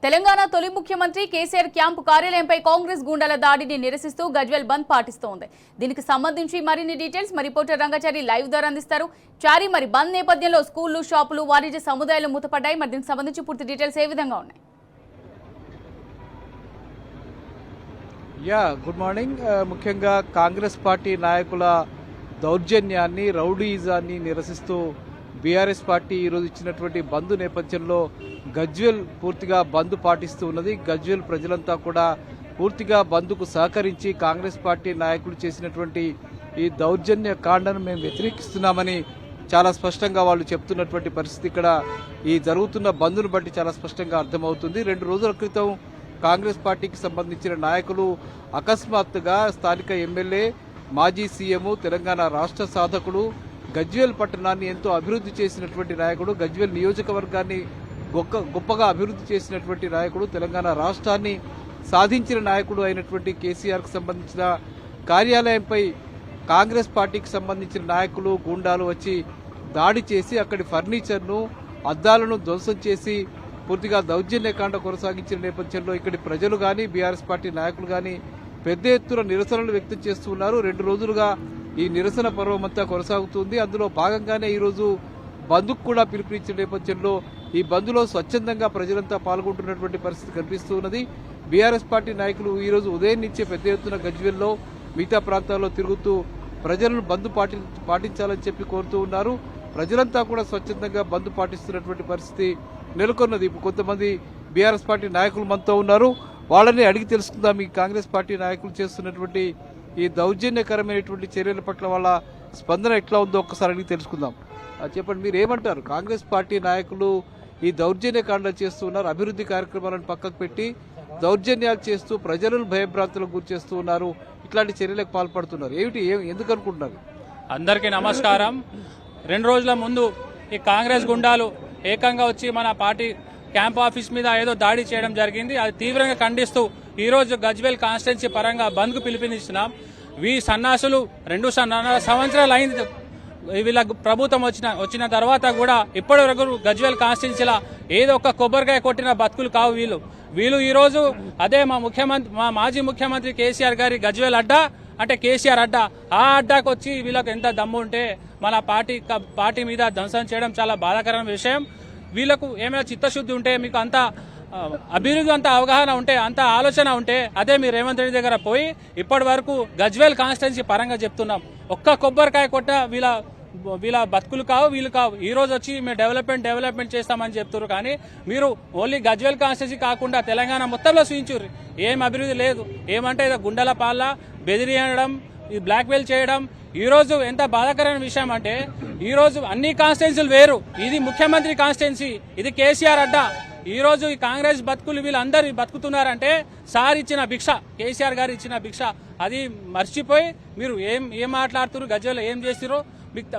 తెలంగాణ తొలి ముఖ్యమంత్రి కేసీఆర్ క్యాంపు కార్యాలయంపై కాంగ్రెస్ గూండాల దాడిని నిరసిస్తూ గజ్వేల్ బంద్ పాటిస్తోంది. దీనికి సంబంధించి మరిన్ని డీటెయిల్స్ మరి రిపోర్టర్ రంగాచారి లైవ్ ద్వారా అందిస్తారు. చారి, మరి బంద్ నేపథ్యంలో స్కూళ్లు, షాపులు, వాణిజ్య సముదాయాలు మూతపడ్డాయి. మరి దీనికి సంబంధించి పూర్తి డీటెయిల్స్ ఏ విధంగా ఉన్నాయి? Good morning. ముఖ్యంగా కాంగ్రెస్ పార్టీ నాయకుల దౌర్జన్యాన్ని, రౌడీయిజాన్ని నిరసిస్తూ బీఆర్ఎస్ పార్టీ ఈరోజు ఇచ్చినటువంటి బంద్ నేపథ్యంలో గజ్వేల్ పూర్తిగా బంద్ పాటిస్తూ ఉన్నది. గజ్వేల్ ప్రజలంతా కూడా పూర్తిగా బంద్కు సహకరించి కాంగ్రెస్ పార్టీ నాయకులు చేసినటువంటి ఈ దౌర్జన్య కాండను మేము వ్యతిరేకిస్తున్నామని చాలా స్పష్టంగా వాళ్ళు చెప్తున్నటువంటి పరిస్థితి ఇక్కడ ఈ జరుగుతున్న బంద్ను బట్టి చాలా స్పష్టంగా అర్థమవుతుంది. 2 రోజుల క్రితం కాంగ్రెస్ పార్టీకి సంబంధించిన నాయకులు అకస్మాత్తుగా స్థానిక ఎమ్మెల్యే, మాజీ సీఎం, తెలంగాణ రాష్ట్ర సాధకుడు, గజ్వేల్ పట్టణాన్ని ఎంతో అభివృద్ధి చేసినటువంటి నాయకుడు, గజ్వేల్ నియోజకవర్గాన్ని గొప్పగా అభివృద్ధి చేసినటువంటి నాయకుడు, తెలంగాణ రాష్ట్రాన్ని సాధించిన నాయకుడు అయినటువంటి కేసీఆర్కు సంబంధించిన కార్యాలయంపై కాంగ్రెస్ పార్టీకి సంబంధించిన నాయకులు, గూండాలు వచ్చి దాడి చేసి అక్కడి ఫర్నిచర్ను, అద్దాలను ధ్వంసం చేసి పూర్తిగా దౌర్జన్యకాండ కొనసాగించిన నేపథ్యంలో ఇక్కడి ప్రజలు కానీ, బీఆర్ఎస్ పార్టీ నాయకులు కానీ పెద్ద ఎత్తున నిరసనలు వ్యక్తం చేస్తూ ఉన్నారు. 2 రోజులుగా ఈ నిరసన పర్వం అంతా కొనసాగుతుంది. అందులో భాగంగానే ఈరోజు బంద్కు కూడా పిలుపునిచ్చిన నేపథ్యంలో ఈ బంద్లో స్వచ్ఛందంగా ప్రజలంతా పాల్గొంటున్నటువంటి పరిస్థితి కనిపిస్తూ ఉన్నది. బీఆర్ఎస్ పార్టీ నాయకులు ఈరోజు ఉదయం నుంచే పెద్ద ఎత్తున గజ్వేల్లో, మిగతా ప్రాంతాల్లో తిరుగుతూ ప్రజలను బంద్ పాటించాలని చెప్పి కోరుతూ ఉన్నారు. ప్రజలంతా కూడా స్వచ్ఛందంగా బంద్ పాటిస్తున్నటువంటి పరిస్థితి నెలకొన్నది. ఇప్పుడు కొంతమంది బీఆర్ఎస్ పార్టీ నాయకులు మనతో ఉన్నారు. వాళ్ళని అడిగి తెలుసుకుందాం ఈ కాంగ్రెస్ పార్టీ నాయకులు చేస్తున్నటువంటి ఈ దౌర్జన్యకరమైనటువంటి చర్యల పట్ల వాళ్ళ స్పందన ఎట్లా ఉందో ఒక్కసారి అడిగి తెలుసుకుందాం. చెప్పండి, మీరు ఏమంటారు? కాంగ్రెస్ పార్టీ నాయకులు ఈ దౌర్జన్యకాండ చేస్తున్నారు, అభివృద్ధి కార్యక్రమాలను పక్కకు పెట్టి దౌర్జన్యాలు చేస్తూ ప్రజలను భయభ్రాంతులకు గురి చేస్తూ ఉన్నారు, ఇట్లాంటి చర్యలకు పాల్పడుతున్నారు. ఎందుకు అనుకుంటున్నారు? అందరికీ నమస్కారం. 2 రోజుల ముందు ఈ కాంగ్రెస్ గుండాలు ఏకంగా వచ్చి మన పార్టీ క్యాంప్ ఆఫీస్ మీద ఏదో దాడి చేయడం జరిగింది. అది తీవ్రంగా ఖండిస్తూ ఈరోజు గజ్వేల్ కాన్స్టిట్యున్సీ పరంగా బంద్కు పిలుపునిస్తున్నాం. సన్నాసులు 2 సంవత్సరాలు అయింది వీళ్ళ ప్రభుత్వం వచ్చిన తర్వాత కూడా ఇప్పటి వరకు గజ్వేల్ కాన్స్టిట్యున్సీలో ఏదో ఒక కొబ్బరికాయ కొట్టిన బతుకులు కావు వీళ్ళు ఈరోజు అదే మా మాజీ ముఖ్యమంత్రి కేసీఆర్ గారి గజ్వేల్ అడ్డా అంటే కేసీఆర్ అడ్డా, ఆ అడ్డాకు వచ్చి వీళ్ళకి ఎంత దమ్ము ఉంటే మన పార్టీ మీద ధ్వంసం చేయడం చాలా బాధాకరమైన విషయం. వీళ్ళకు ఏమైనా చిత్తశుద్ధి ఉంటే, మీకు అంత అభివృద్ధి, అంత అవగాహన ఉంటే, అంత ఆలోచన ఉంటే అదే మీరు రేవంత్ రెడ్డి దగ్గర పోయి ఇప్పటి వరకు గజ్వేల్ కాన్స్టిట్యున్సీ పరంగా చెప్తున్నాం, ఒక్క కొబ్బరికాయ కొట్ట వీళ్ళ బతుకులు కావు, వీళ్ళు కావు. ఈ రోజు వచ్చి మేము డెవలప్మెంట్ చేస్తామని చెప్తున్నారు. కానీ మీరు ఓన్లీ గజ్వేల్ కాన్స్టిట్యున్సీ కాకుండా తెలంగాణ మొత్తంలో చూపించారు. ఏం అభివృద్ధి లేదు. ఏమంటే గుండెల పాల బెదిరియడం, బ్లాక్మెయిల్ చేయడం. ఈ రోజు ఎంత బాధాకరమైన విషయం అంటే, ఈ రోజు అన్ని కాన్స్టిట్యున్సీలు వేరు, ఇది ముఖ్యమంత్రి కాన్స్టిట్యున్సీ, ఇది కేసీఆర్ అడ్డా. ఈ రోజు ఈ కాంగ్రెస్ బతుకులు వీళ్ళందరూ బతుకుతున్నారంటే సార్ ఇచ్చిన భిక్ష, కేసీఆర్ గారు ఇచ్చిన భిక్ష, అది మర్చిపోయి మీరు ఏం మాట్లాడుతున్నారు, గజ్వేల్లో ఏం చేస్తున్నారు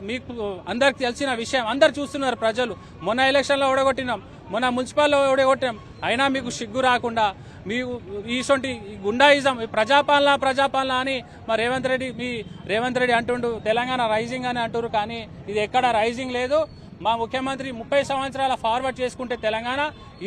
మీకు అందరికి తెలిసిన విషయం, అందరు చూస్తున్నారు ప్రజలు. మొన్న ఎలక్షన్లో ఓడగొట్టినాం, మొన్న మున్సిపాల్లో ఓడగొట్టినాం, అయినా మీకు సిగ్గు రాకుండా మీకు ఈసొంటి గుండాయిజం, ప్రజాపాలన అని మా రేవంత్ రెడ్డి అంటుండు తెలంగాణ రైజింగ్ అని అంటారు. కానీ ఇది ఎక్కడ రైజింగ్ లేదు. మా ముఖ్యమంత్రి 30 సంవత్సరాల ఫార్వర్డ్ చేసుకుంటే తెలంగాణ,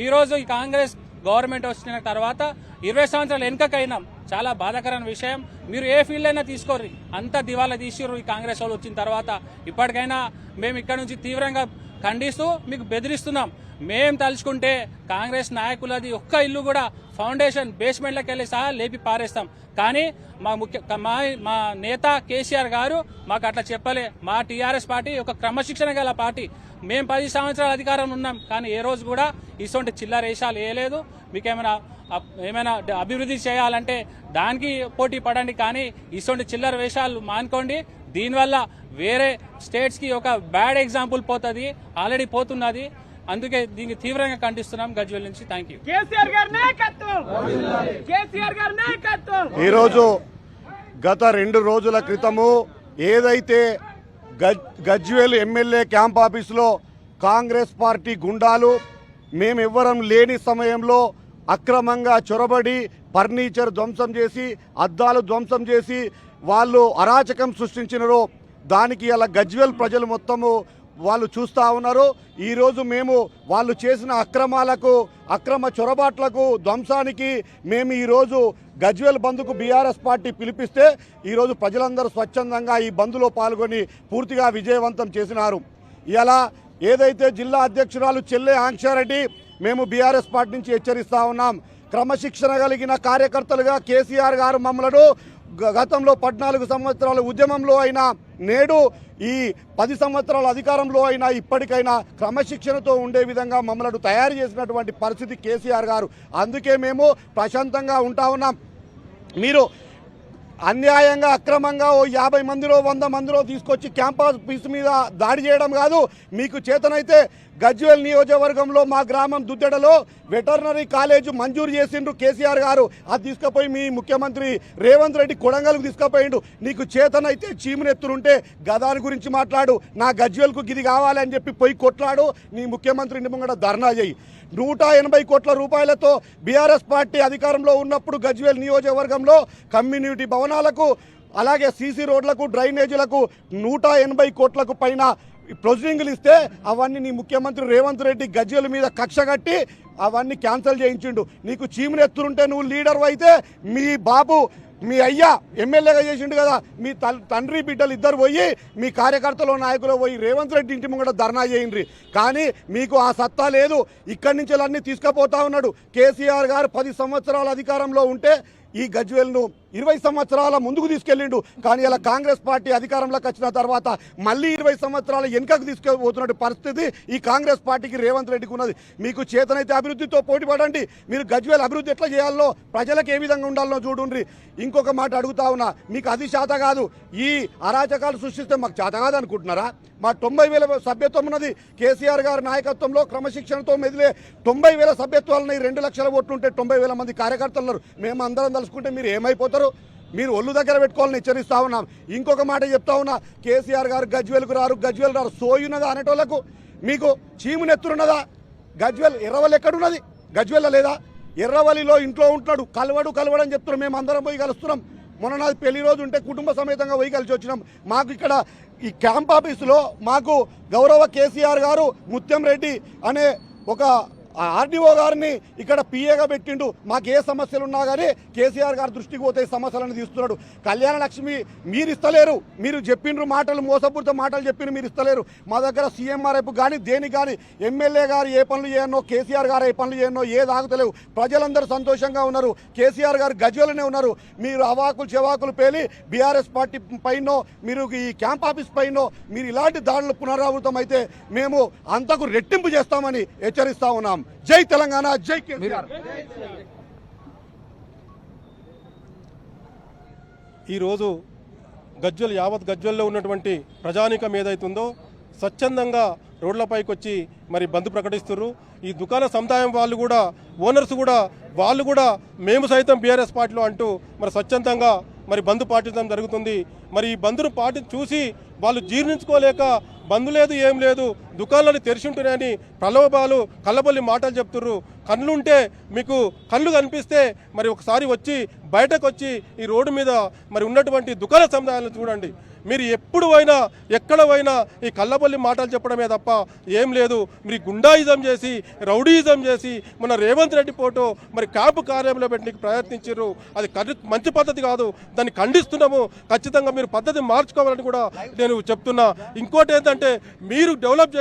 ఈరోజు ఈ కాంగ్రెస్ గవర్నమెంట్ వచ్చిన తర్వాత 20 సంవత్సరాలు వెనుకకైనాం. చాలా బాధాకరమైన విషయం. మీరు ఏ ఫీల్డ్ అయినా తీసుకోరు, అంత దివాలా తీసిర్రు ఈ కాంగ్రెస్ వాళ్ళు వచ్చిన తర్వాత. ఇప్పటికైనా మేము ఇక్కడ నుంచి తీవ్రంగా ఖండిస్తూ మీకు బెదిరిస్తున్నాం. మేం తలుచుకుంటే కాంగ్రెస్ నాయకులది ఒక్క ఇల్లు కూడా ఫౌండేషన్ బేస్మెంట్లోకి వెళ్ళి సహా లేపి పారేస్తాం. కానీ మా నేత కేసీఆర్ గారు మాకు అట్లా చెప్పలే. మా టీఆర్ఎస్ పార్టీ ఒక క్రమశిక్షణ గల పార్టీ. మేము 10 సంవత్సరాల అధికారంలో ఉన్నాం, కానీ ఏ రోజు కూడా ఇటువంటి చిల్లర వేషాలు వేయలేదు. మీకేమైనా అభివృద్ధి చేయాలంటే దానికి పోటీ పడండి, కానీ ఇటువంటి చిల్లర వేషాలు మానుకోండి. దీనివల్ల వేరే స్టేట్స్కి ఒక బ్యాడ్ ఎగ్జాంపుల్ పోతుంది, ఆల్రెడీ పోతున్నది. అందుకే దీనికి తీవ్రంగా ఖండిస్తున్నాం గజ్వేల్ నుంచి. Thank you. ఈరోజు గత 2 రోజుల క్రితము ఏదైతే గజ్వేల్ ఎమ్మెల్యే క్యాంప్ ఆఫీసులో కాంగ్రెస్ పార్టీ గుండాలు మేమెవ్వరం లేని సమయంలో అక్రమంగా చొరబడి ఫర్నిచర్ ధ్వంసం చేసి, అద్దాలు ధ్వంసం చేసి వాళ్ళు అరాచకం సృష్టించినారో దానికి అలా గజ్వేల్ ప్రజలు మొత్తము వాళ్ళు చూస్తూ ఉన్నారు. ఈరోజు మేము వాళ్ళు చేసిన అక్రమ చొరబాట్లకు ధ్వంసానికి మేము ఈరోజు గజ్వేల్ బంద్కు బీఆర్ఎస్ పార్టీ పిలిపిస్తే ఈరోజు ప్రజలందరూ స్వచ్ఛందంగా ఈ బంద్లో పాల్గొని పూర్తిగా విజయవంతం చేసినారు. ఇలా ఏదైతే జిల్లా అధ్యక్షురాలు చెల్లె ఆంక్షారెడ్డి మేము బీఆర్ఎస్ పార్టీ నుంచి హెచ్చరిస్తూ ఉన్నాం. క్రమశిక్షణ కలిగిన కార్యకర్తలుగా కేసీఆర్ గారు మమ్మలను గతంలో 14 సంవత్సరాల ఉద్యమంలో అయినా నేడు ఈ 10 సంవత్సరాల అధికారంలో అయినా ఇప్పటికైనా క్రమశిక్షణతో ఉండే విధంగా మమ్మల్ని తయారు చేసినటువంటి పరిస్థితి కేసీఆర్ గారు. అందుకే మేము ప్రశాంతంగా ఉంటా ఉన్నాం. మీరు అన్యాయంగా అక్రమంగా 50 మందిలో 100 మందిలో తీసుకొచ్చి క్యాంపస్ మీద దాడి చేయడం కాదు. మీకు చేతనైతే గజ్వేల్ నియోజకవర్గంలో మా గ్రామం దుద్దెడలో వెటర్నరీ కాలేజ్ మంజూరు చేసిండ్రు కేసీఆర్ గారు. అది తీసుకుపోయి మీ ముఖ్యమంత్రి రేవంత్ రెడ్డి కొడంగల్కు తీసుకుపోయిండు. నీకు చేతనైతే చీమునెత్తురుంటే గదాని గురించి మాట్లాడు, నా గజ్వేల్కు గిది కావాలని చెప్పి పోయి కొట్లాడు, నీ ముఖ్యమంత్రిని ముంగడ ధర్నా చేయి. 180 కోట్ల రూపాయలతో బీఆర్ఎస్ పార్టీ అధికారంలో ఉన్నప్పుడు గజ్వేల్ నియోజకవర్గంలో కమ్యూనిటీ భవనాలకు అలాగే సీసీ రోడ్లకు డ్రైనేజీలకు 180 కోట్లకు పైన ప్రొసీడింగ్లు ఇస్తే అవన్నీ నీ ముఖ్యమంత్రి రేవంత్ రెడ్డి గజ్వేల్ మీద కక్ష కట్టి అవన్నీ క్యాన్సిల్ చేయించిండు. నీకు చీమునెత్తురుంటే నువ్వు లీడర్ అయితే మీ బాబు మీ అయ్యా ఎమ్మెల్యేగా చేసిండు కదా, మీ తండ్రి బిడ్డలు ఇద్దరు పోయి మీ కార్యకర్తలు నాయకులు పోయి రేవంత్ రెడ్డి ఇంటి ముంగట ధర్నా చేయండి. కానీ మీకు ఆ సత్తా లేదు. ఇక్కడి నుంచి అన్నీ తీసుకుపోతా ఉన్నాడు. కేసీఆర్ గారు 10 సంవత్సరాల అధికారంలో ఉంటే ఈ గజ్వేల్ను 20 సంవత్సరాల ముందుకు తీసుకెళ్ళిండు. కానీ ఇలా కాంగ్రెస్ పార్టీ అధికారంలోకి వచ్చిన తర్వాత మళ్ళీ 20 సంవత్సరాల వెనుకకు తీసుకుపోతున్న పరిస్థితి ఈ కాంగ్రెస్ పార్టీకి రేవంత్ రెడ్డికి ఉన్నది. మీకు చేతనైతే అభివృద్ధితో పోటీ పడండి. మీరు గజ్వేల్ అభివృద్ధి ఎట్లా చేయాలో ప్రజలకు ఏ విధంగా ఉండాలనో చూడండి. ఇంకొక మాట అడుగుతా ఉన్నా, మీకు అది చేత కాదు, ఈ అరాచకాలు సృష్టిస్తే మాకు చేత కాదు అనుకుంటున్నారా? మా 90,000 సభ్యత్వం ఉన్నది. కేసీఆర్ గారి నాయకత్వంలో క్రమశిక్షణతో మెదిలే 90,000 సభ్యత్వాలని 2 లక్షల ఓట్లు ఉంటే 90,000 మంది కార్యకర్తలు ఉన్నారు. మేము అందరం తలుసుకుంటే మీరు ఏమైపోతారు? మీరు ఒళ్ళు దగ్గర పెట్టుకోవాలని హెచ్చరిస్తా ఉన్నాం. ఇంకొక మాట చెప్తా ఉన్నా, కేసీఆర్ గారు గజ్వేల్కు రారు, గజ్వేల్ రారు, సోయున్నదా అనేటోళ్లకు మీకు చీమునెత్తురున్నదా? గజ్వేల్ ఎర్రవల్లి ఎక్కడున్నది? గజ్వేల్ లేదా? ఎర్రవల్లిలో ఇంట్లో ఉంటున్నాడు, కలవడని చెప్తున్నాం. మేము అందరం పోయి కలుస్తున్నాం. మొన్న నాది పెళ్లి రోజు ఉంటే కుటుంబ సమేతంగా పోయి కలిసి వచ్చినాం. మాకు ఇక్కడ ఈ క్యాంప్ ఆఫీసులో మాకు గౌరవ కేసీఆర్ గారు ముత్యం రెడ్డి అనే ఒక ఆర్డీఓ గారిని ఇక్కడ పిఏగా పెట్టిండు. మాకు ఏ సమస్యలు ఉన్నా కానీ కేసీఆర్ గారి దృష్టికి పోతే సమస్యలను తీస్తున్నాడు. కళ్యాణ లక్ష్మి మీరు ఇస్తలేరు, మీరు చెప్పిండ్రు మాటలు, మోసపూరిత మాటలు చెప్పిండ్రు, మీరు ఇస్తలేరు. మా దగ్గర సీఎంఆర్ఎఫ్ కానీ దేనికి కానీ ఎమ్మెల్యే గారు ఏ పనులు చేయనో, కేసీఆర్ గారు ఏ పనులు చేయనో ఏది ఆగుతలేవు. ప్రజలందరూ సంతోషంగా ఉన్నారు. కేసీఆర్ గారు గజ్వేల్లోనే ఉన్నారు. మీరు అవాకులు చెవాకులు పేలి బీఆర్ఎస్ పార్టీ పైనో మీరు ఈ క్యాంప్ ఆఫీస్ పైనో మీరు ఇలాంటి దాడులు పునరావృతం అయితే మేము అంతకు రెట్టింపు చేస్తామని హెచ్చరిస్తా ఉన్నాం. జై తెలంగాణ, జై కేసీఆర్. ఈరోజు యావత్ గజ్వేల్లో ఉన్నటువంటి ప్రజానీకం ఏదైతుందో స్వచ్ఛందంగా రోడ్లపైకి వచ్చి మరి బంద్ ప్రకటిస్తున్నారు. ఈ దుకాణ సముదాయం వాళ్ళు కూడా, ఓనర్స్ కూడా, వాళ్ళు కూడా మేము సైతం బీఆర్ఎస్ పార్టీలో అంటూ మరి స్వచ్ఛందంగా మరి బంద్ పాటించడం జరుగుతుంది. మరి ఈ బంద్ను చూసి వాళ్ళు జీర్ణించుకోలేక బంద్ లేదు, ఏం లేదు, దుకాణాలు తెరిచి ఉంటున్నాయని ప్రలోభాలు, కళ్ళబొల్లి మాటలు చెప్తుర్రు. కళ్ళుంటే మీకు కళ్ళు కనిపిస్తే మరి ఒకసారి వచ్చి బయటకు వచ్చి ఈ రోడ్డు మీద మరి ఉన్నటువంటి దుకాణ సముదాయాలను చూడండి. మీరు ఎప్పుడు పోయినా ఎక్కడ పోయినా ఈ కళ్ళబొల్లి మాటలు చెప్పడమే తప్ప ఏం లేదు. మీరు గుండాయిజం చేసి, రౌడీయిజం చేసి మన రేవంత్ రెడ్డి ఫోటో మరి క్యాంపు కార్యాలయంలో పెట్టడానికి ప్రయత్నించారు. అది మంచి పద్ధతి కాదు, దాన్ని ఖండిస్తున్నాము. ఖచ్చితంగా మీరు పద్ధతి మార్చుకోవాలని కూడా నేను చెప్తున్నా. ఇంకోటి ఏంటంటే మీరు డెవలప్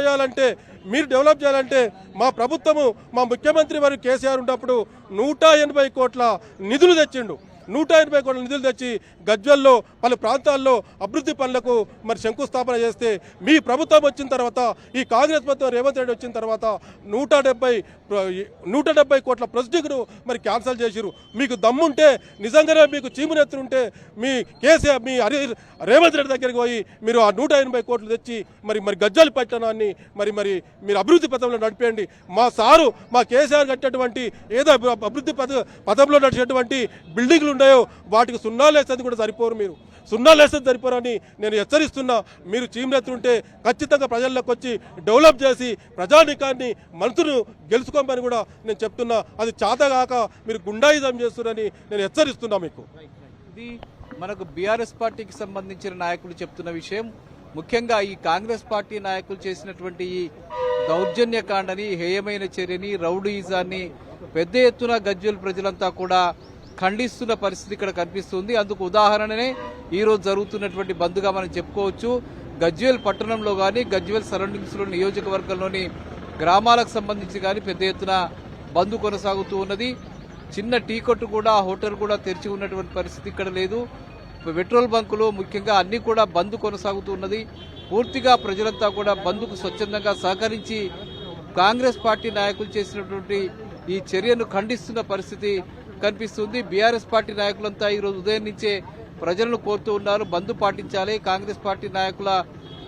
చేయాలంటే మా ప్రభుత్వము, మా ముఖ్యమంత్రి వారు కేసీఆర్ ఉన్నప్పుడు 180 కోట్ల నిధులు తెచ్చిండు. 180 కోట్ల నిధులు తెచ్చి గజ్వేల్లో పలు ప్రాంతాల్లో అభివృద్ధి పనులకు మరి శంకుస్థాపన చేస్తే మీ ప్రభుత్వం వచ్చిన తర్వాత, ఈ కాంగ్రెస్ ప్రభుత్వం రేవంత్ రెడ్డి వచ్చిన తర్వాత 170 కోట్ల ప్రొసీడింగ్ను మరి క్యాన్సిల్ చేసిరు. మీకు దమ్ముంటే, నిజంగానే మీకు చీమునెత్తుంటే మీ కేసీఆర్, మీ రేవంత్ రెడ్డి దగ్గరికి పోయి మీరు ఆ 180 కోట్లు తెచ్చి మరి గజ్వేల్ పట్టణాన్ని మరి మీరు అభివృద్ధి పథంలో నడిపేయండి. మా సారు, మా కేసీఆర్ కట్టినటువంటి ఏదో అభివృద్ధి పథంలో నడిచేటువంటి బిల్డింగ్లు ఉన్నాయో వాటికి సున్నాలేసేది కూడా సరిపోరు. మీరు సున్నాలేసేది సరిపోరని నేను హెచ్చరిస్తున్నా. మీరు చీమనెత్తుంటే ఖచ్చితంగా ప్రజల్లోకి వచ్చి డెవలప్ చేసి ప్రజానీకాన్ని, మనసును గెలుచుకోమని కూడా నేను చెప్తున్నా. అది చేతగాక మీరు గుండాయిజం చేస్తున్నారని నేను హెచ్చరిస్తున్నా మీకు. ఇది మనకు బీఆర్ఎస్ పార్టీకి సంబంధించిన నాయకులు చెప్తున్న విషయం. ముఖ్యంగా ఈ కాంగ్రెస్ పార్టీ నాయకులు చేసినటువంటి ఈ దౌర్జన్యకాండని, హేయమైన చర్యని, రౌడీయిజాన్ని పెద్ద ఎత్తున గజ్వేల్ ప్రజలంతా కూడా ఖండిస్తున్న పరిస్థితి ఇక్కడ కనిపిస్తుంది. అందుకు ఉదాహరణనే ఈరోజు జరుగుతున్నటువంటి బంద్గా మనం చెప్పుకోవచ్చు. గజ్వేల్ పట్టణంలో కానీ, గజ్వేల్ సరౌండింగ్స్లో నియోజకవర్గంలోని గ్రామాలకు సంబంధించి కానీ పెద్ద ఎత్తున బంద్ కొనసాగుతూ ఉన్నది. చిన్న టీ కొట్టు కూడా, హోటల్ కూడా తెరిచి ఉన్నటువంటి పరిస్థితి ఇక్కడ లేదు. పెట్రోల్ బంకులు ముఖ్యంగా అన్ని కూడా బంద్ కొనసాగుతూ ఉన్నది. పూర్తిగా ప్రజలంతా కూడా బంద్కు స్వచ్ఛందంగా సహకరించి కాంగ్రెస్ పార్టీ నాయకులు చేసినటువంటి ఈ చర్యను ఖండిస్తున్న పరిస్థితి కనిపిస్తుంది. బీఆర్ఎస్ పార్టీ నాయకులంతా ఈరోజు ఉదయం నుంచే ప్రజలను కోరుతూ ఉన్నారు, బంద్ పాటించాలి, కాంగ్రెస్ పార్టీ నాయకుల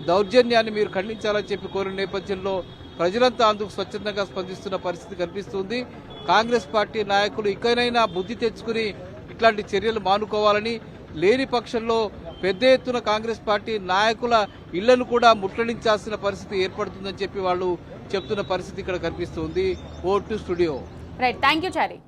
దౌర్జన్యాన్ని మీరు ఖండించాలని చెప్పి కోరిన నేపథ్యంలో ప్రజలంతా అందుకు స్వచ్ఛందంగా స్పందిస్తున్న పరిస్థితి కనిపిస్తుంది. కాంగ్రెస్ పార్టీ నాయకులు ఇకనైనా బుద్ధి తెచ్చుకుని ఇట్లాంటి చర్యలు మానుకోవాలని, లేని పక్షంలో పెద్ద ఎత్తున కాంగ్రెస్ పార్టీ నాయకుల ఇళ్లను కూడా ముట్టడించాల్సిన పరిస్థితి ఏర్పడుతుందని చెప్పి వాళ్ళు చెప్తున్న పరిస్థితి ఇక్కడ కనిపిస్తుంది. Over to studio. Right, thank you Chari.